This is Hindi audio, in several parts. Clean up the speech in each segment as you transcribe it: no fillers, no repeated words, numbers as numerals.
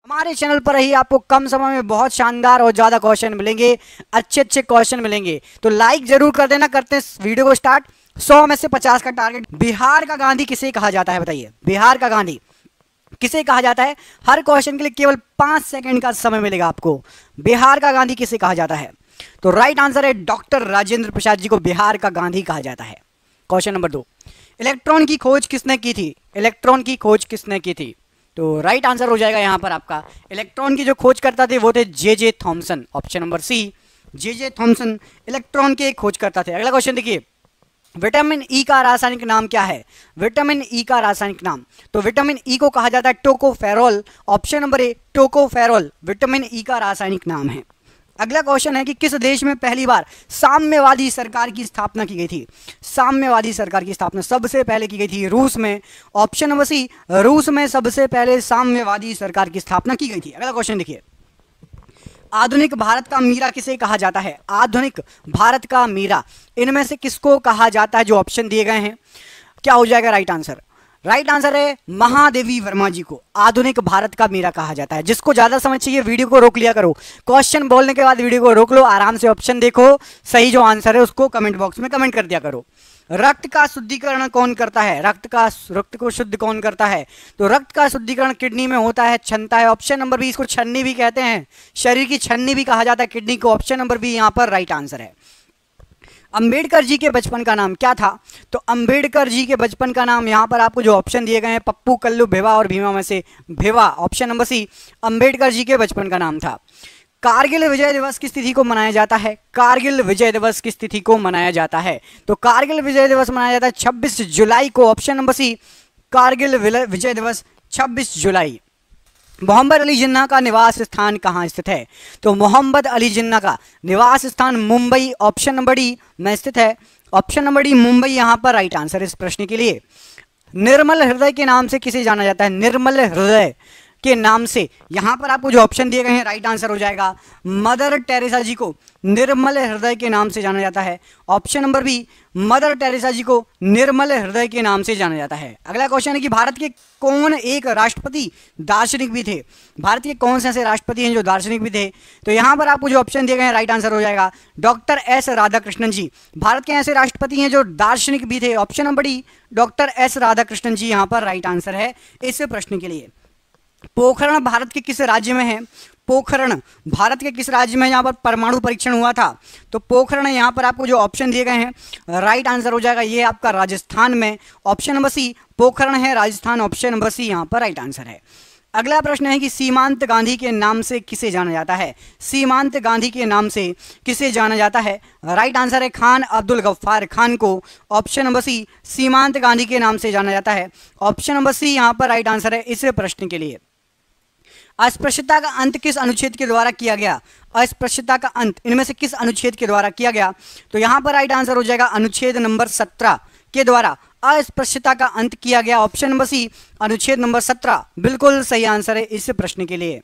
हमारे चैनल पर ही आपको कम समय में बहुत शानदार और ज्यादा क्वेश्चन मिलेंगे, अच्छे अच्छे क्वेश्चन मिलेंगे। तो लाइक जरूर कर देना। करते हैं इस वीडियो को स्टार्ट। 100 में से 50 का टारगेट। बिहार का गांधी किसे कहा जाता है बताइए, बिहार का गांधी किसे कहा जाता है? हर क्वेश्चन के लिए केवल 5 सेकंड का समय मिलेगा आपको। बिहार का गांधी किसे कहा जाता है? तो राइट आंसर है डॉक्टर राजेंद्र प्रसाद जी को बिहार का गांधी कहा जाता है। क्वेश्चन नंबर 2, इलेक्ट्रॉन की खोज किसने की थी? इलेक्ट्रॉन की खोज किसने की थी? तो राइट आंसर हो जाएगा यहां पर आपका, इलेक्ट्रॉन की जो खोज करता थे वो थे J Thomson. Option number C, J Thomson electron के खोज करता थे। अगला क्वेश्चन देखिए, विटामिन ई का रासायनिक नाम क्या है? विटामिन ई का रासायनिक नाम, तो विटामिन ई को कहा जाता है टोकोफेरोल। ऑप्शन नंबर ए, टोकोफेरोल विटामिन ई का रासायनिक नाम है। अगला क्वेश्चन है कि किस देश में पहली बार साम्यवादी सरकार की स्थापना की गई थी? साम्यवादी सरकार की स्थापना सबसे पहले की गई थी रूस में। ऑप्शन नंबर सी, रूस में सबसे पहले साम्यवादी सरकार की स्थापना की गई थी। अगला क्वेश्चन देखिए, आधुनिक भारत का मीरा किसे कहा जाता है? आधुनिक भारत का मीरा इनमें से किसको कहा जाता है? जो ऑप्शन दिए गए हैं, क्या हो जाएगा राइट आंसर? राइट आंसर है महादेवी वर्मा जी को आधुनिक भारत का मीरा कहा जाता है। जिसको ज्यादा समझ चाहिए वीडियो को रोक लिया करो, क्वेश्चन बोलने के बाद वीडियो को रोक लो, आराम से ऑप्शन देखो, सही जो आंसर है उसको कमेंट बॉक्स में कमेंट कर दिया करो। रक्त का शुद्धिकरण कौन करता है? रक्त को शुद्ध कौन करता है? तो रक्त का शुद्धिकरण किडनी में होता है, छनता है। ऑप्शन नंबर बी, इसको छन्नी भी कहते हैं, शरीर की छन्नी भी कहा जाता है किडनी को। ऑप्शन नंबर बी यहां पर राइट आंसर है। अंबेडकर जी के बचपन का नाम क्या था? तो अंबेडकर जी के बचपन का नाम यहां पर आपको जो ऑप्शन दिए गए हैं, पप्पू, कल्लू, भिवा और भीमा में से Bhiva. Option number C, Ambedkar ji के बचपन का नाम था। कारगिल विजय दिवस किस तिथि को मनाया जाता है? कारगिल विजय दिवस किस तिथि को मनाया जाता है? तो कारगिल विजय दिवस मनाया जाता है 26 जुलाई को। ऑप्शन नंबर सी, कारगिल विजय दिवस 26 जुलाई। मोहम्मद अली जिन्ना का निवास स्थान कहाँ स्थित है? तो मोहम्मद अली जिन्ना का निवास स्थान मुंबई, ऑप्शन नंबर डी में स्थित है। ऑप्शन नंबर डी मुंबई यहां पर राइट आंसर इस प्रश्न के लिए। निर्मल हृदय के नाम से किसे जाना जाता है? निर्मल हृदय के नाम से यहां पर आपको जो ऑप्शन दिए गए हैं राइट आंसर हो जाएगा मदर टेरेसा जी को निर्मल हृदय के नाम से जाना जाता है। Option number B, Mother Teresa ji को निर्मल हृदय के नाम से जाना जाता है। अगला क्वेश्चन है कि भारत के कौन एक राष्ट्रपति दार्शनिक भी थे? भारत के कौन से ऐसे राष्ट्रपति हैं जो दार्शनिक भी थे? तो यहां पर आपको जो ऑप्शन दिए गए हैं राइट आंसर हो जाएगा डॉक्टर एस राधाकृष्णन जी। भारत के ऐसे राष्ट्रपति हैं जो दार्शनिक भी थे। Option number D, doctor S Radhakrishnan ji यहां पर राइट आंसर है इस प्रश्न के लिए। पोखरण भारत के किस राज्य में है? पोखरण भारत के किस राज्य में यहाँ पर परमाणु परीक्षण हुआ था? तो पोखरण यहाँ पर आपको जो ऑप्शन दिए गए हैं राइट आंसर हो जाएगा ये आपका राजस्थान में। ऑप्शन नंबर सी, पोखरण है राजस्थान। ऑप्शन नंबर सी यहाँ पर राइट आंसर है। अगला प्रश्न है कि सीमांत गांधी के नाम से किसे जाना जाता है? सीमांत गांधी के नाम से किसे जाना जाता है? राइट आंसर है खान अब्दुल गफ्फार खान को। ऑप्शन नंबर सी, सीमांत गांधी के नाम से जाना जाता है। ऑप्शन नंबर सी यहाँ पर राइट आंसर है इस प्रश्न के लिए। अस्पृश्यता का अंत किस अनुच्छेद के द्वारा किया गया? अस्पृश्यता का अंत इनमें से किस अनुच्छेद के द्वारा किया गया? तो यहां पर राइट आंसर हो जाएगा अनुच्छेद नंबर 17 के द्वारा अस्पृश्यता का अंत किया गया। ऑप्शन नंबर सी, अनुच्छेद नंबर 17 बिल्कुल सही आंसर है इस प्रश्न के लिए।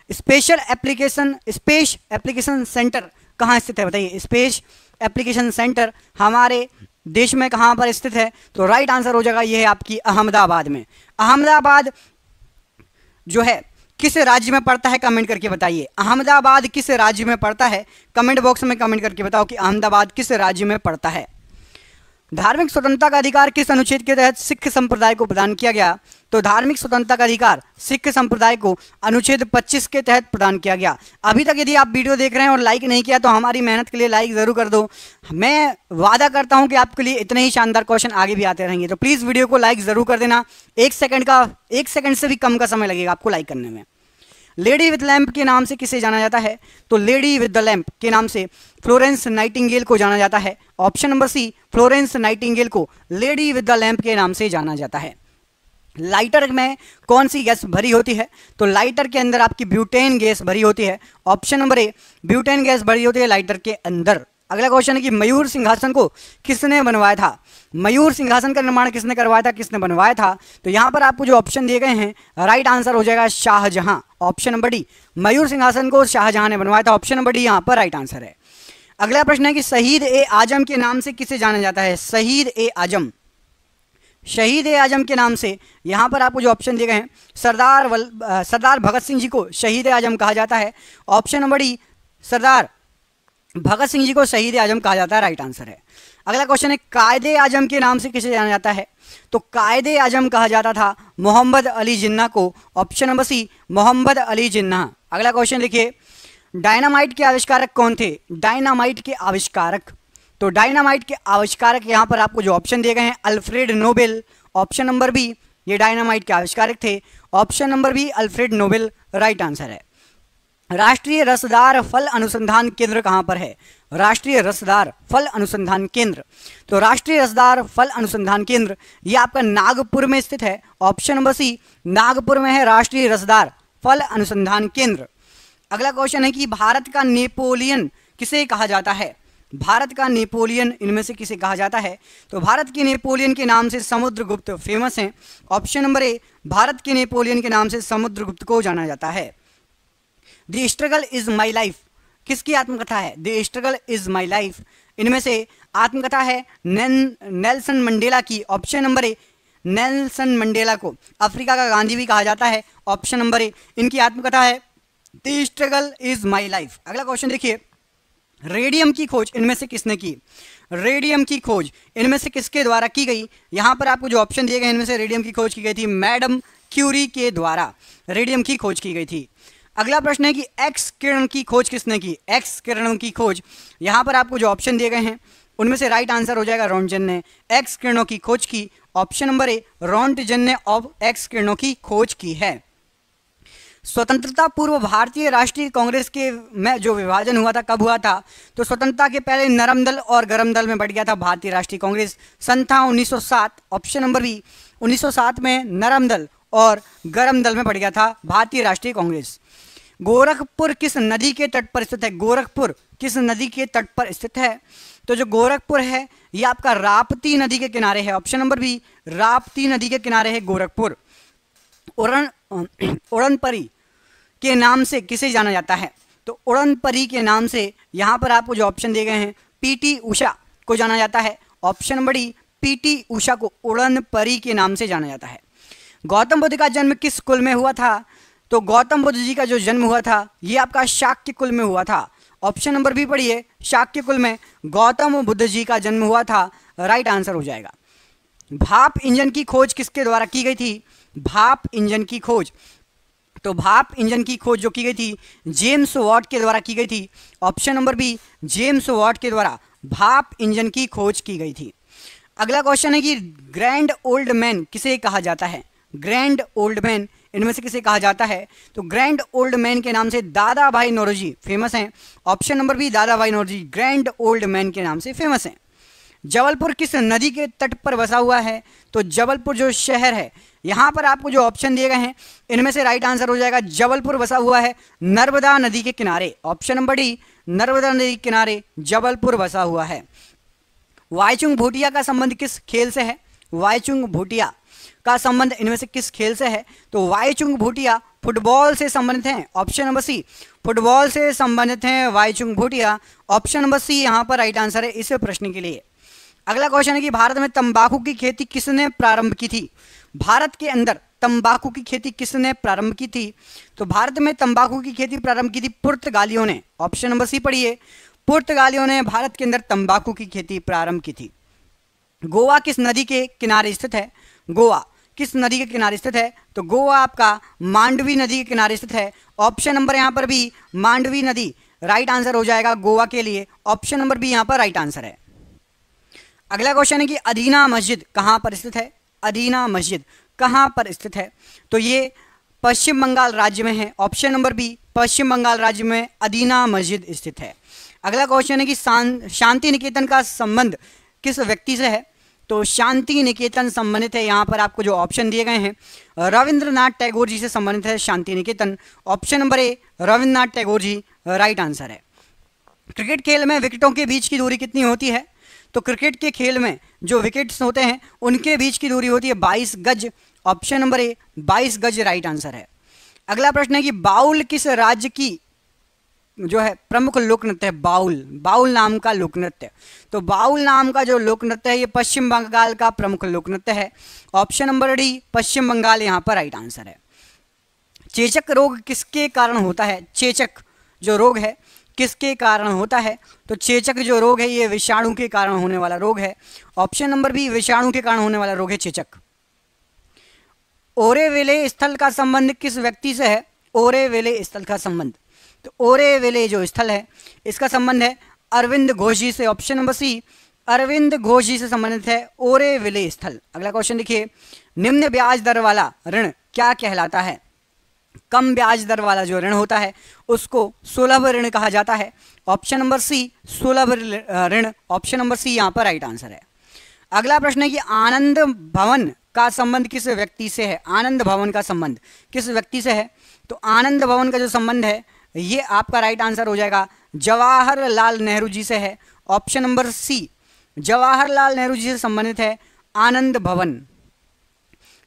स्पेस एप्लीकेशन सेंटर कहाँ स्थित है बताइए? स्पेस एप्लीकेशन सेंटर हमारे देश में कहाँ पर स्थित है? तो राइट आंसर हो जाएगा यह है आपकी अहमदाबाद में। अहमदाबाद जो है किस राज्य में पड़ता है? कमेंट करके बताइए अहमदाबाद किस राज्य में पड़ता है? कमेंट बॉक्स में कमेंट करके बताओ कि अहमदाबाद किस राज्य में पड़ता है। धार्मिक स्वतंत्रता का अधिकार किस अनुच्छेद के तहत सिख संप्रदाय को प्रदान किया गया? तो धार्मिक स्वतंत्रता का अधिकार सिख संप्रदाय को अनुच्छेद 25 के तहत प्रदान किया गया। अभी तक यदि आप वीडियो देख रहे हैं और लाइक नहीं किया तो हमारी मेहनत के लिए लाइक जरूर कर दो। मैं वादा करता हूं कि आपके लिए इतने ही शानदार क्वेश्चन आगे भी आते रहेंगे। तो प्लीज वीडियो को लाइक जरूर कर देना। 1 सेकंड से भी कम का समय लगेगा आपको लाइक करने में। लेडी विद लैंप के नाम से किसे जाना जाता है? तो लेडी विद द लैंप के नाम से फ्लोरेंस नाइटिंगेल को जाना जाता है। Option number C, Florence Nightingale को लेडी विद द लैंप के नाम से जाना जाता है। लाइटर में कौन सी गैस भरी होती है? तो लाइटर के अंदर आपकी ब्यूटेन गैस भरी होती है। ऑप्शन नंबर ए, ब्यूटेन गैस भरी होती है लाइटर के अंदर। अगला क्वेश्चन है कि मयूर सिंहासन को किसने बनवाया था? मयूर सिंहासन का निर्माण किसने करवाया था, किसने बनवाया था? तो यहां पर आपको जो ऑप्शन दिए गए हैं राइट आंसर हो जाएगा शाहजहां। ऑप्शन नंबर डी, मयूर सिंहासन को शाहजहां ने बनवाया था। ऑप्शन नंबर डी यहां पर राइट आंसर है। अगला प्रश्न है कि शहीद ए आजम के नाम से किसे जाना जाता है? शहीद ए आजम शहीद ए आजम के नाम से, यहाँ पर आपको जो ऑप्शन दिए गए हैं, सरदार भगत सिंह जी को शहीद ए आजम कहा जाता है। ऑप्शन नंबर डी, सरदार भगत सिंह जी को शहीद ए आजम कहा जाता है, राइट आंसर है। अगला क्वेश्चन है, कायदे आजम के नाम से किसे जाना जाता है? तो कायदे आजम कहा जाता था मोहम्मद अली जिन्ना को। Option number C, Mohammad Ali Jinnah. अगला क्वेश्चन देखिए, डायनामाइट के आविष्कारक कौन थे? डायनामाइट के आविष्कारक, तो डायनामाइट के आविष्कारक यहाँ पर आपको जो ऑप्शन दिए गए हैं, Alfred Nobel. Option number B, ये डायनामाइट के आविष्कारक थे। Option number B, Alfred Nobel, right answer है। राष्ट्रीय रसदार फल अनुसंधान केंद्र कहाँ पर है? राष्ट्रीय रसदार फल अनुसंधान केंद्र, तो राष्ट्रीय रसदार फल अनुसंधान केंद्र ये आपका नागपुर में स्थित है। ऑप्शन नंबर सी, नागपुर में है राष्ट्रीय रसदार फल अनुसंधान केंद्र। अगला क्वेश्चन है कि भारत का नेपोलियन किसे कहा जाता है? भारत का नेपोलियन इनमें से किसे कहा जाता है? तो भारत के नेपोलियन के नाम से समुद्रगुप्त फेमस हैं। ऑप्शन नंबर ए, भारत के नेपोलियन के नाम से समुद्रगुप्त को जाना जाता है। The struggle is my life किसकी आत्मकथा है? The struggle is my life इनमें से आत्मकथा है नेल्सन मंडेला की। ऑप्शन नंबर ए, नेल्सन मंडेला को अफ्रीका का गांधी भी कहा जाता है। ऑप्शन नंबर ए, इनकी आत्मकथा है the struggle is my life. अगला क्वेश्चन देखिए, रेडियम की खोज इनमें से किसने की? रेडियम की खोज इनमें से किसके द्वारा की गई? यहाँ पर आपको जो ऑप्शन दिए गए इनमें से रेडियम की खोज की गई थी मैडम क्यूरी के द्वारा, रेडियम की खोज की गई थी। अगला प्रश्न है कि एक्स किरण की खोज किसने की? एक्स किरणों की खोज यहाँ पर आपको जो ऑप्शन दिए गए हैं उनमें से राइट आंसर हो जाएगा रोंटगन ने एक्स किरणों की खोज की। ऑप्शन नंबर ए, रोंटगन ने एक्स किरणों की खोज की है। स्वतंत्रता पूर्व भारतीय राष्ट्रीय कांग्रेस के में जो विभाजन हुआ था कब हुआ था? तो स्वतंत्रता के पहले नरम दल और गरम दल में बढ़ गया था भारतीय राष्ट्रीय कांग्रेस, सन था 1907। ऑप्शन नंबर बी, 1907 में नरम दल और गरम दल में बढ़ गया था भारतीय राष्ट्रीय कांग्रेस। गोरखपुर किस नदी के तट पर स्थित है? गोरखपुर किस नदी के तट पर स्थित है? तो जो गोरखपुर है ये आपका राप्ती नदी के किनारे है। ऑप्शन नंबर बी, राप्ती नदी के किनारे है गोरखपुर। उड़नपरी के नाम से किसे जाना जाता है? तो उड़नपरी के नाम से यहाँ पर आपको जो ऑप्शन दिए गए हैं पीटी उषा को जाना जाता है। Option number D, PT Usha को उड़नपरी के नाम से जाना जाता है। गौतम बुद्ध का जन्म किस कुल में हुआ था? तो गौतम बुद्ध जी का जो जन्म हुआ था ये आपका शाक्य कुल में हुआ था। ऑप्शन नंबर बी पढ़िए, शाक्य कुल में गौतम बुद्ध जी का जन्म हुआ था, राइट आंसर हो जाएगा। भाप इंजन की खोज किसके द्वारा की गई थी? भाप इंजन की खोज, तो भाप इंजन की खोज जो की गई थी जेम्स वॉट के द्वारा की गई थी। Option number B, James Watt के द्वारा भाप इंजन की खोज की गई थी। अगला क्वेश्चन है कि ग्रैंड ओल्ड मैन किसे कहा जाता है? ग्रैंड ओल्ड मैन इनमें से किसे कहा जाता है? तो ग्रैंड ओल्ड मैन के नाम से दादा भाई नौरोजी फेमस हैं। ऑप्शन नंबर बी, दादा भाई नौरोजी ग्रैंड ओल्ड मैन के नाम से फेमस हैं। जबलपुर किस नदी के तट पर बसा हुआ है? तो जबलपुर जो शहर है यहाँ पर आपको जो ऑप्शन दिए गए हैं इनमें से राइट आंसर हो जाएगा जबलपुर बसा हुआ है नर्मदा नदी के किनारे। ऑप्शन नंबर डी, नर्मदा नदी के किनारे जबलपुर बसा हुआ है। वाईचुंग भूटिया का संबंध किस खेल से है? वाईचुंग भूटिया का संबंध इनमें से किस खेल से है? तो वाईचुंग भूटिया फुटबॉल से संबंधित हैं। ऑप्शन नंबर सी, फुटबॉल से संबंधित हैं वाईचुंग भूटिया। ऑप्शन नंबर सी यहाँ पर राइट आंसर है इस प्रश्न के लिए। अगला क्वेश्चन है कि भारत में तंबाकू की खेती किसने प्रारंभ की थी? भारत के अंदर तंबाकू की खेती किसने प्रारंभ की थी? तो भारत में तंबाकू की खेती प्रारंभ की थी पुर्तगालियों ने। ऑप्शन नंबर सी पढ़िए, पुर्तगालियों ने भारत के अंदर तंबाकू की खेती प्रारंभ की थी। गोवा किस नदी के किनारे स्थित है? गोवा किस नदी के किनारे स्थित है? तो गोवा आपका मांडवी नदी के किनारे स्थित है। ऑप्शन नंबर यहाँ पर भी मांडवी नदी राइट आंसर हो जाएगा गोवा के लिए। ऑप्शन नंबर बी यहाँ पर राइट आंसर है। अगला क्वेश्चन है कि अदीना मस्जिद कहाँ पर स्थित है? अदीना मस्जिद कहाँ पर स्थित है? तो ये पश्चिम बंगाल राज्य में है। ऑप्शन नंबर बी, पश्चिम बंगाल राज्य में अदीना मस्जिद स्थित है। अगला क्वेश्चन है कि शांति निकेतन का संबंध किस व्यक्ति से है? तो शांति निकेतन संबंधित है, यहाँ पर आपको जो ऑप्शन दिए गए हैं रविंद्रनाथ टैगोर जी से संबंधित है Shantiniketan. Option number A, Rabindranath Tagore ji right answer है। क्रिकेट खेल में विकेटों के बीच की दूरी कितनी होती है? तो क्रिकेट के खेल में जो विकेट्स होते हैं उनके बीच की दूरी होती है 22 गज। ऑप्शन नंबर ए, 22 गज राइट आंसर है। अगला प्रश्न है कि बाउल किस राज्य की जो है प्रमुख लोक नृत्य है बाउल, बाउल नाम का लोक नृत्य। तो बाउल नाम का जो लोक नृत्य है ये पश्चिम बंगाल का प्रमुख लोक नृत्य है। ऑप्शन नंबर डी पश्चिम बंगाल यहाँ पर राइट आंसर है। चेचक रोग किसके कारण होता है? चेचक जो रोग है किसके कारण होता है? तो चेचक जो रोग है ये विषाणु के कारण होने वाला रोग है। ऑप्शन नंबर बी विषाणु के कारण होने वाला रोग है चेचक। ओरेविले स्थल का संबंध किस व्यक्ति से है? ओरेविले स्थल का संबंध, तो ओरेविले जो स्थल है इसका संबंध है अरविंद घोष जी से। Option number C Aurobindo Ghosh ji से संबंधित है ओरेविले स्थल। अगला क्वेश्चन देखिए, निम्न ब्याज दर वाला ऋण क्या कहलाता है? कम ब्याज दर वाला जो ऋण होता है उसको सुलभ ऋण कहा जाता है। ऑप्शन नंबर सी सुलभ ऋण, ऑप्शन नंबर सी यहाँ पर राइट आंसर है। अगला प्रश्न है कि आनंद भवन का संबंध किस व्यक्ति से है? आनंद भवन का संबंध किस व्यक्ति से है? तो आनंद भवन का जो संबंध है ये आपका राइट आंसर हो जाएगा जवाहरलाल नेहरू जी से है। Option number C Jawaharlal Nehru ji से संबंधित है आनंद भवन।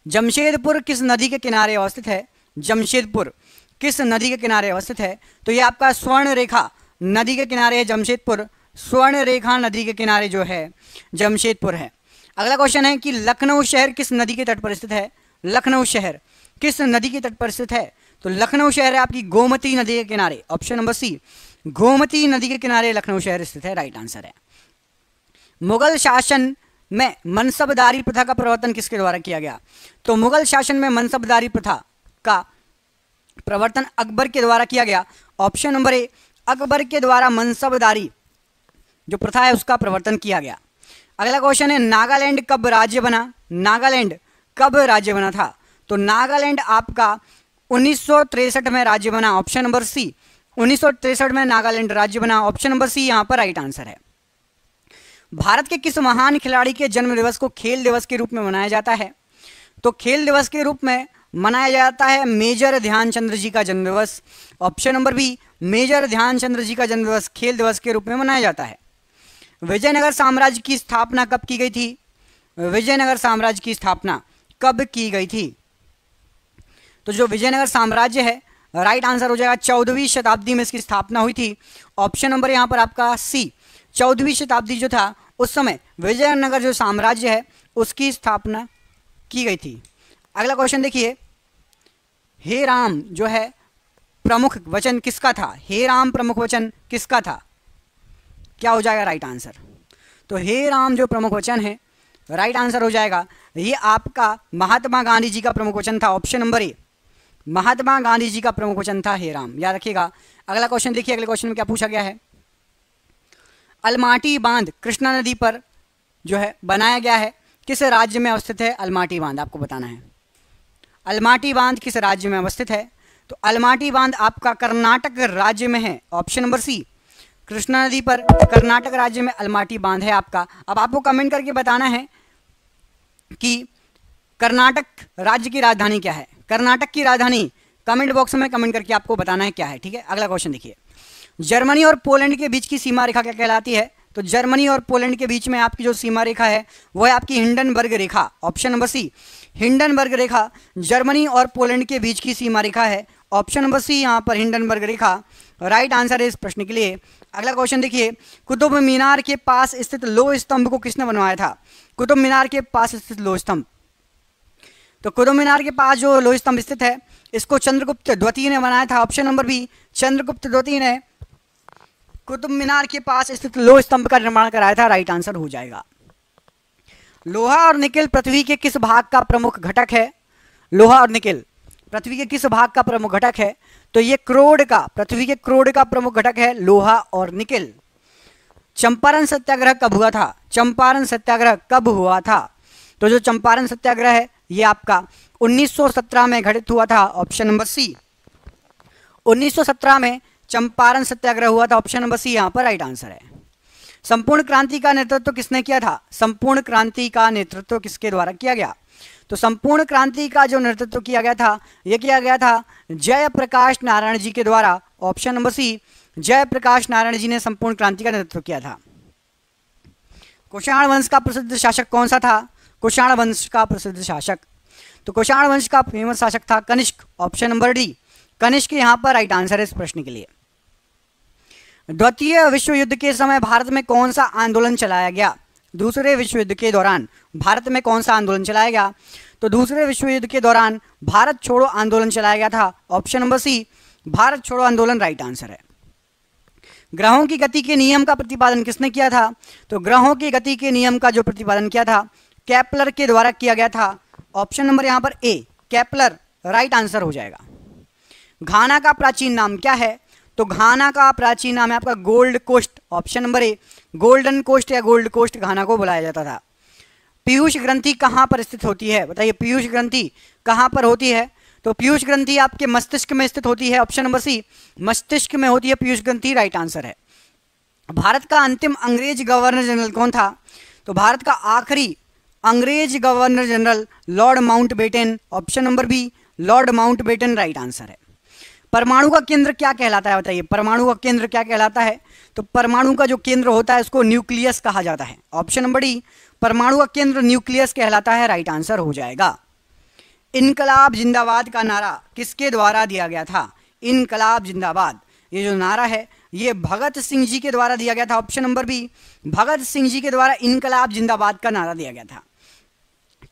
जमशेदपुर किस नदी के किनारे अवस्थित है? जमशेदपुर किस नदी के किनारे अवस्थित है? तो ये आपका स्वर्ण रेखा नदी के किनारे है जमशेदपुर। स्वर्ण रेखा नदी के किनारे जो है जमशेदपुर है। अगला क्वेश्चन है कि लखनऊ शहर किस नदी के तट पर स्थित है? लखनऊ शहर किस नदी के तट पर स्थित है? तो लखनऊ शहर है आपकी गोमती नदी के किनारे। ऑप्शन नंबर सी गोमती नदी के किनारे लखनऊ शहर स्थित है, राइट आंसर है। मुगल शासन में मनसबदारी प्रथा का प्रवर्तन किसके द्वारा किया गया? तो मुगल शासन में मनसबदारी प्रथा का प्रवर्तन अकबर के द्वारा किया गया। ऑप्शन नंबर ए अकबर के द्वारा मनसबदारी जो प्रथा है उसका प्रवर्तन किया गया। अगला क्वेश्चन है नागालैंड कब राज्य बना? नागालैंड कब राज्य बना था? तो नागालैंड आपका 1963 में राज्य बना। ऑप्शन नंबर सी 1963 में नागालैंड राज्य बना। ऑप्शन नंबर सी यहाँ पर राइट आंसर है। भारत के किस महान खिलाड़ी के जन्म दिवस को खेल दिवस के रूप में मनाया जाता है? तो खेल दिवस के रूप में मनाया जाता है मेजर ध्यानचंद्र जी का जन्म दिवस। Option number B major Dhyanchandra ji का जन्म दिवस खेल दिवस के रूप में मनाया जाता है। विजयनगर साम्राज्य की स्थापना कब की गई थी? विजयनगर साम्राज्य की स्थापना कब की गई थी? तो जो विजयनगर साम्राज्य है राइट आंसर हो जाएगा 14वीं शताब्दी में इसकी स्थापना हुई थी। ऑप्शन नंबर यहाँ पर आपका सी 14वीं शताब्दी जो था उस समय विजयनगर जो साम्राज्य है उसकी स्थापना की गई थी। अगला क्वेश्चन देखिए, हे राम जो है प्रमुख वचन किसका था? हे राम प्रमुख वचन किसका था? क्या हो जाएगा राइट आंसर? तो हे राम जो प्रमुख वचन है राइट आंसर हो जाएगा ये आपका महात्मा गांधी जी का प्रमुख वचन था। ऑप्शन नंबर ए महात्मा गांधी जी का प्रमुख वचन था हे राम, याद रखिएगा। अगला क्वेश्चन देखिए, अगले क्वेश्चन में क्या पूछा गया है? अलमाटी बांध कृष्णा नदी पर जो है बनाया गया है, किस राज्य में अवस्थित है अलमाटी बांध? आपको बताना है अलमाटी बांध किस राज्य में अवस्थित है। तो अलमाटी बांध आपका कर्नाटक राज्य में है। ऑप्शन नंबर सी कृष्णा नदी पर कर्नाटक राज्य में अलमाटी बांध है आपका। अब आपको कमेंट करके बताना है कि कर्नाटक राज्य की राजधानी क्या है। कर्नाटक की राजधानी कमेंट बॉक्स में कमेंट करके आपको बताना है क्या है, ठीक है। अगला क्वेश्चन देखिए, जर्मनी और पोलैंड के बीच की सीमा रेखा क्या कहलाती है? तो जर्मनी और पोलैंड के बीच में आपकी जो सीमा रेखा है वो है आपकी हिंडनबर्ग रेखा। ऑप्शन नंबर सी हिंडनबर्ग रेखा जर्मनी और पोलैंड के बीच की सीमा रेखा है। ऑप्शन नंबर सी यहाँ पर हिंडनबर्ग रेखा राइट आंसर है इस प्रश्न के लिए। अगला क्वेश्चन देखिए, कुतुब मीनार के पास स्थित लोह स्तंभ को किसने बनवाया था? कुतुब मीनार के पास स्थित लोह स्तंभ, तो कुतुब मीनार के पास जो लोह स्तंभ स्थित है इसको चंद्रगुप्त द्वितीय ने बनाया था। ऑप्शन नंबर बी चंद्रगुप्त द्वितीय ने कुतुब मीनार के पास स्थित लोह स्तंभ का निर्माण कराया था, राइट आंसर हो जाएगा। लोहा और निकेल पृथ्वी के किस भाग का प्रमुख घटक है? लोहा और निकेल पृथ्वी के किस भाग का प्रमुख घटक है? तो ये क्रोड का, पृथ्वी के क्रोड का प्रमुख घटक है लोहा और निकेल। चंपारण सत्याग्रह कब हुआ था? चंपारण सत्याग्रह कब हुआ था? तो जो चंपारण सत्याग्रह है ये आपका 1917 में घटित हुआ था। ऑप्शन नंबर सी 1917 में चंपारण सत्याग्रह हुआ था। ऑप्शन नंबर सी यहाँ पर राइट आंसर है। संपूर्ण क्रांति का नेतृत्व किसने किया था? संपूर्ण क्रांति का नेतृत्व किसके द्वारा किया गया? तो संपूर्ण क्रांति का जो नेतृत्व किया गया था यह किया गया था जयप्रकाश नारायण जी के द्वारा। Option number C Jayaprakash Narayan ji ने संपूर्ण क्रांति का नेतृत्व किया था। कुषाण वंश का प्रसिद्ध शासक कौन सा था? कुषाण वंश का प्रसिद्ध शासक, तो कुषाण वंश का फेमस शासक था Kanishka. Option number D Kanishka यहाँ पर राइट आंसर है इस प्रश्न के लिए। द्वितीय विश्व युद्ध के समय भारत में कौन सा आंदोलन चलाया गया? दूसरे विश्व युद्ध के दौरान भारत में कौन सा आंदोलन चलाया गया? तो दूसरे विश्व युद्ध के दौरान भारत छोड़ो आंदोलन चलाया गया था। ऑप्शन नंबर सी, भारत छोड़ो आंदोलन राइट आंसर है। ग्रहों की गति के नियम का प्रतिपादन किसने किया था? तो ग्रहों की गति के नियम का जो प्रतिपादन किया था केपलर के द्वारा किया गया था। ऑप्शन नंबर यहाँ पर ए, केपलर राइट आंसर हो जाएगा। घाना का प्राचीन नाम क्या है? तो घाना का प्राचीन नाम है आपका gold coast. Option number A, golden coast या गोल्ड कोस्ट घाना को बुलाया जाता था। पीयूष ग्रंथि कहाँ पर स्थित होती है? बताइए, पीयूष ग्रंथि कहाँ पर होती है? तो पीयूष ग्रंथि आपके मस्तिष्क में स्थित होती है। ऑप्शन नंबर सी, मस्तिष्क में होती है पीयूष ग्रंथि, राइट आंसर है। भारत का अंतिम अंग्रेज गवर्नर जनरल कौन था? तो भारत का आखिरी अंग्रेज governor general lord Mountbatten. Option number B, lord Mountbatten, right answer है। परमाणु का केंद्र क्या कहलाता है? बताइए, परमाणु का केंद्र क्या कहलाता है? तो परमाणु का जो केंद्र होता है उसको न्यूक्लियस कहा जाता है। ऑप्शन नंबर डी, परमाणु का केंद्र न्यूक्लियस कहलाता है, राइट आंसर हो जाएगा। इनकलाब जिंदाबाद का नारा किसके द्वारा दिया गया था? इनकलाब जिंदाबाद, ये जो नारा है ये भगत सिंह जी के द्वारा दिया गया था। Option number B, Bhagat Singh ji के द्वारा इनकलाब जिंदाबाद का नारा दिया गया था।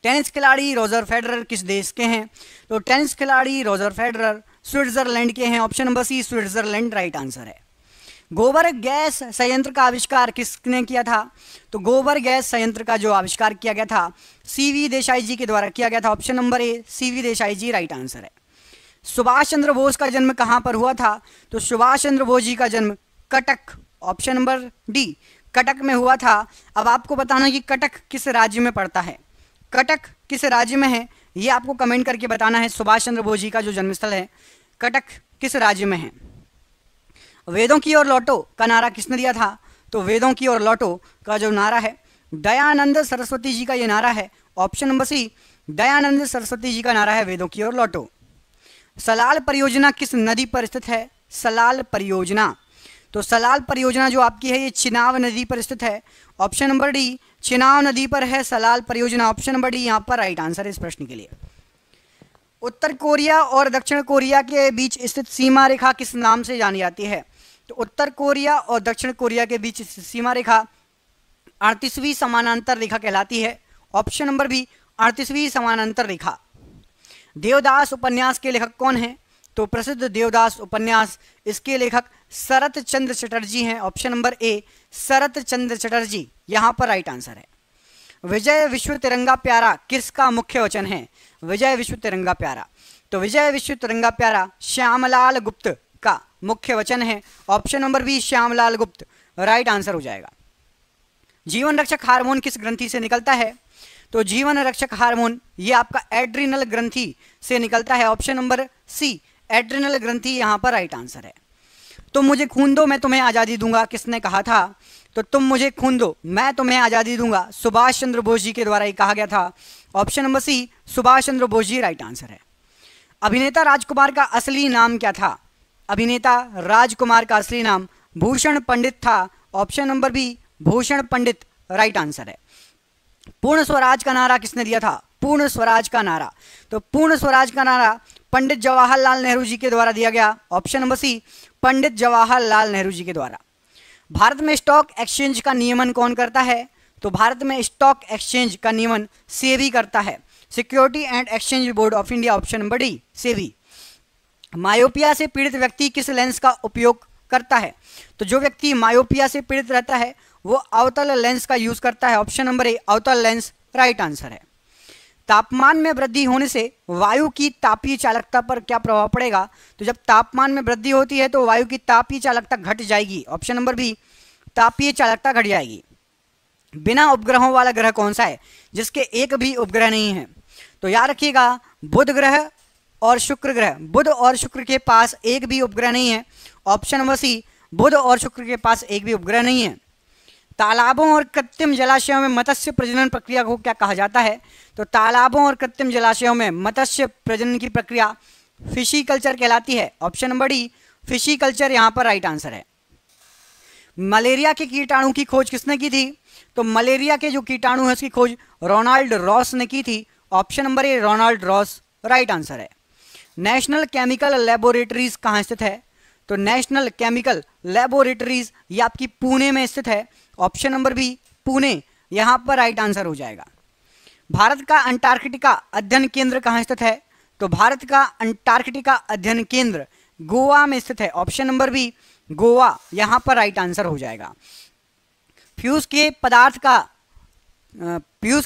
टेनिस खिलाड़ी रॉजर फेडरर किस देश के हैं? तो टेनिस खिलाड़ी रॉजर फेडरर स्विट्जरलैंड के हैं। Option number C, Switzerland, right answer है। गोबर गैस संयंत्र का आविष्कार किसने किया था? तो गोबर गैस संयंत्र का जो आविष्कार किया गया था सीवी देसाई जी के द्वारा किया गया था। Option number A, CV Desai ji, right answer है। सुभाष चंद्र बोस का जन्म कहाँ पर हुआ था? तो सुभाष चंद्र बोस जी का जन्म Cuttack, option number D, Cuttack में हुआ था। अब आपको बताना कि कटक किस राज्य में पड़ता है, कटक किस राज्य में है, ये आपको कमेंट करके बताना है। सुभाष चंद्र बोस जी का जो जन्मस्थल है कटक किस राज्य में है। वेदों की ओर लौटो का नारा किसने दिया था? तो वेदों की ओर लौटो का जो नारा है दयानंद सरस्वती जी का ये नारा है। Option number C, Dayanand Saraswati ji का नारा है वेदों की ओर लौटो। सलाल परियोजना किस नदी पर स्थित है? सलाल परियोजना, तो सलाल परियोजना जो आपकी है ये चिनाब नदी पर स्थित है। ऑप्शन नंबर डी, चिनाब नदी पर है सलाल परियोजना। ऑप्शन नंबर डी यहाँ पर राइट आंसर है इस प्रश्न के लिए। उत्तर कोरिया और दक्षिण कोरिया के बीच स्थित सीमा रेखा किस नाम से जानी जाती है? तो उत्तर कोरिया और दक्षिण कोरिया के बीच सीमा रेखा 38वीं समानांतर रेखा कहलाती है। ऑप्शन नंबर बी, 38वीं समानांतर रेखा। देवदास उपन्यास के लेखक कौन हैं? तो प्रसिद्ध देवदास उपन्यास इसके लेखक शरत चंद्र चटर्जी हैं। ऑप्शन नंबर ए, शरत चंद्र चटर्जी यहाँ पर राइट आंसर है। विजय विश्व तिरंगा प्यारा किसका मुख्य वचन है? विजय विश्व तिरंगा प्यारा, तो विजय विश्व तिरंगा प्यारा श्यामलाल गुप्त का मुख्य वचन है। ऑप्शन नंबर बी, श्यामलाल गुप्त, राइट आंसर हो जाएगा। जीवन रक्षक हार्मोन किस ग्रंथि से निकलता है? तो जीवन रक्षक हार्मोन ये आपका एड्रिनल ग्रंथि से निकलता है। ऑप्शन नंबर सी, एड्रिनल ग्रंथि यहाँ पर राइट आंसर है। तुम मुझे खून दो मैं तुम्हें आज़ादी दूंगा किसने कहा था? तो तुम मुझे खून दो मैं तुम्हें आज़ादी दूंगा सुभाष चंद्र बोस जी के द्वारा ये कहा गया था। ऑप्शन नंबर सी, सुभाष चंद्र बोस जी, राइट आंसर है। अभिनेता राजकुमार का असली नाम क्या था? अभिनेता राजकुमार का असली नाम भूषण पंडित था। ऑप्शन नंबर बी, भूषण पंडित, राइट आंसर है। पूर्ण स्वराज का नारा किसने दिया था? पूर्ण स्वराज का नारा, तो पूर्ण स्वराज का नारा पंडित जवाहरलाल नेहरू जी के द्वारा दिया गया। ऑप्शन नंबर सी, पंडित जवाहरलाल नेहरू जी के द्वारा। भारत में स्टॉक एक्सचेंज का नियमन कौन करता है? तो भारत में स्टॉक एक्सचेंज का नियमन सेबी करता है, security and exchange board of India. Option number D, SEBI. Myopia से पीड़ित व्यक्ति किस लेंस का उपयोग करता है? तो जो व्यक्ति मायोपिया से पीड़ित रहता है वो अवतल लेंस का यूज करता है। ऑप्शन नंबर ए, अवतल लेंस, राइट आंसर है। तापमान में वृद्धि होने से वायु की तापीय चालकता पर क्या प्रभाव पड़ेगा? तो जब तापमान में वृद्धि होती है तो वायु की तापीय चालकता घट जाएगी। ऑप्शन नंबर बी, तापीय चालकता घट जाएगी। बिना उपग्रहों वाला ग्रह कौन सा है जिसके एक भी उपग्रह नहीं है? तो याद रखिएगा, बुध ग्रह और शुक्र ग्रह, बुध और शुक्र के पास एक भी उपग्रह नहीं है। ऑप्शन नंबर सी, बुध और शुक्र के पास एक भी उपग्रह नहीं है। तालाबों और कृत्रिम जलाशयों में मत्स्य प्रजनन प्रक्रिया को क्या कहा जाता है? तो तालाबों और कृत्रिम जलाशयों में मत्स्य प्रजनन की प्रक्रिया फिशिकल्चर कहलाती है। ऑप्शन नंबर डी, फिशिकल्चर यहाँ पर राइट आंसर है। मलेरिया के कीटाणु की खोज किसने की थी? तो मलेरिया के जो कीटाणु है उसकी खोज रोनाल्ड रॉस ने की थी। Option number A, Ronald Ross, right answer है। नेशनल केमिकल लेबोरेटरीज कहाँ स्थित है? तो नेशनल केमिकल लेबोरेटरीज ये आपकी पुणे में स्थित है। ऑप्शन नंबर बी पुणे यहाँ पर राइट आंसर हो जाएगा। भारत का अंटार्कटिका अध्ययन केंद्र कहाँ स्थित है? तो भारत का अंटार्कटिका अध्ययन केंद्र गोवा में स्थित है। ऑप्शन नंबर बी गोवा यहाँ पर राइट आंसर हो जाएगा। फ्यूज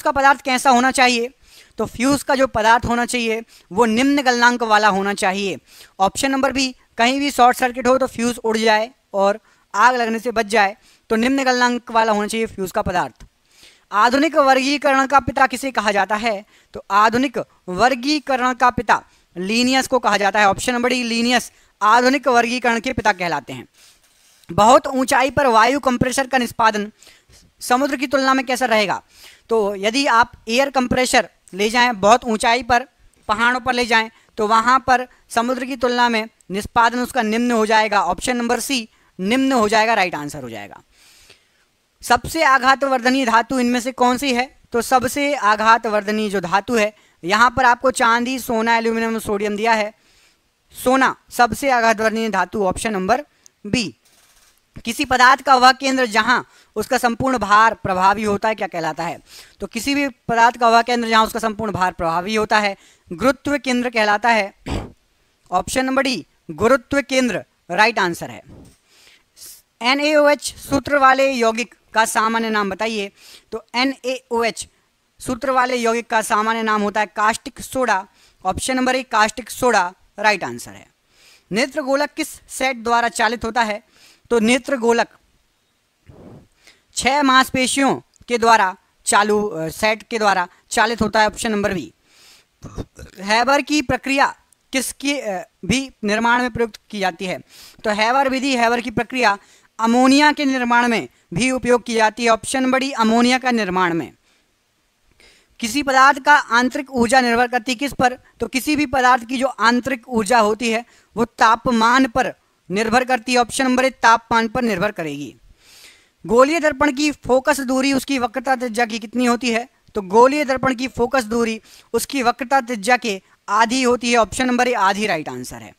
का पदार्थ कैसा होना चाहिए? तो फ्यूज का जो पदार्थ होना चाहिए वो निम्न गलनांक वाला होना चाहिए। ऑप्शन नंबर बी कहीं भी शॉर्ट सर्किट हो तो फ्यूज उड़ जाए और आग लगने से बच जाए, तो निम्न गलनांक वाला होना चाहिए फ्यूज का पदार्थ। आधुनिक वर्गीकरण का पिता किसे कहा जाता है? तो आधुनिक वर्गीकरण का पिता लीनियस को कहा जाता है। ऑप्शन नंबर डी लीनियस आधुनिक वर्गीकरण के पिता कहलाते हैं। बहुत ऊंचाई पर वायु कंप्रेसर का निष्पादन समुद्र की तुलना में कैसा रहेगा? तो यदि आप एयर कंप्रेसर ले जाएं बहुत ऊंचाई पर, पहाड़ों पर ले जाएं, तो वहां पर समुद्र की तुलना में निष्पादन उसका निम्न हो जाएगा। ऑप्शन नंबर सी निम्न हो जाएगा, राइट आंसर हो जाएगा। सबसे आघातवर्धनीय धातु इनमें से कौन सी है? तो सबसे आघातवर्धनीय जो धातु है, यहाँ पर आपको चांदी, सोना, एल्यूमिनियम, सोडियम दिया है। सोना सबसे आघातवर्धनीय धातु, ऑप्शन नंबर बी। किसी पदार्थ का वह केंद्र जहां उसका संपूर्ण भार प्रभावी होता है क्या कहलाता है? तो किसी भी पदार्थ का वह केंद्र जहां उसका संपूर्ण भार प्रभावी होता है गुरुत्व केंद्र कहलाता है। ऑप्शन नंबर डी गुरुत्व केंद्र राइट आंसर है। NaOH सूत्र वाले यौगिक का सामान्य नाम बताइए। तो NaOH सूत्र वाले यौगिक का सामान्य नाम होता है कास्टिक सोडा। ऑप्शन नंबर ए कास्टिक सोडा राइट आंसर है। नेत्र गोलक किस सेट द्वारा चालित होता है? तो नेत्र गोलक 6 मांसपेशियों के द्वारा सेट के द्वारा चालित होता है। Option number B. हैबर की प्रक्रिया किसके भी निर्माण में प्रयुक्त की जाती है? तो हैबर विधि, हैबर की प्रक्रिया अमोनिया के निर्माण में भी उपयोग की जाती है। ऑप्शन नंबर डी अमोनिया का निर्माण में। किसी पदार्थ का आंतरिक ऊर्जा निर्भर करती किस पर? तो किसी भी पदार्थ की जो आंतरिक ऊर्जा होती है वो तापमान पर निर्भर करती है। ऑप्शन नंबर ए तापमान पर निर्भर करेगी। गोलीय दर्पण की फोकस दूरी उसकी वक्रता त्रिज्या की कितनी होती है? तो गोलीय दर्पण की फोकस दूरी उसकी वक्रता त्रिज्या के आधी होती है। ऑप्शन नंबर ए आधी राइट आंसर है।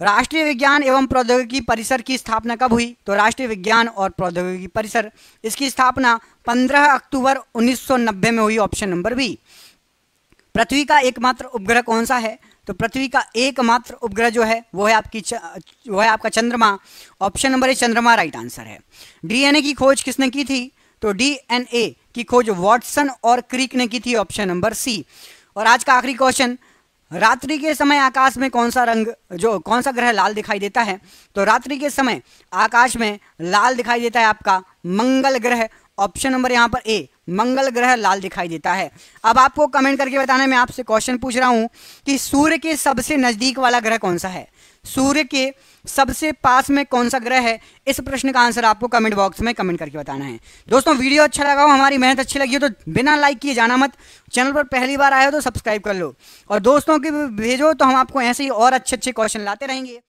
राष्ट्रीय विज्ञान एवं प्रौद्योगिकी परिसर की स्थापना कब हुई? तो राष्ट्रीय विज्ञान और प्रौद्योगिकी परिसर इसकी स्थापना 15 अक्टूबर 1990 में हुई। Option number B. पृथ्वी का एकमात्र उपग्रह कौन सा है? तो पृथ्वी का एकमात्र उपग्रह जो है वो है आपका चंद्रमा। ऑप्शन नंबर ए चंद्रमा राइट आंसर है। डीएनए की खोज किसने की थी? तो डीएनए की खोज वाटसन और क्रिक ने की थी। Option number C. और आज का आखिरी क्वेश्चन, रात्रि के समय आकाश में कौन सा ग्रह लाल दिखाई देता है? तो रात्रि के समय आकाश में लाल दिखाई देता है आपका मंगल ग्रह। ऑप्शन नंबर यहाँ पर ए मंगल ग्रह लाल दिखाई देता है। अब आपको कमेंट करके बताना है, मैं आपसे क्वेश्चन पूछ रहा हूँ कि सूर्य के सबसे नजदीक वाला ग्रह कौन सा है? सूर्य के सबसे पास में कौन सा ग्रह है? इस प्रश्न का आंसर आपको कमेंट बॉक्स में कमेंट करके बताना है। दोस्तों वीडियो अच्छा लगा हो, हमारी मेहनत अच्छी लगी हो तो बिना लाइक किए जाना मत। चैनल पर पहली बार आए हो तो सब्सक्राइब कर लो और दोस्तों के भेजो, तो हम आपको ऐसे ही और अच्छे क्वेश्चन लाते रहेंगे।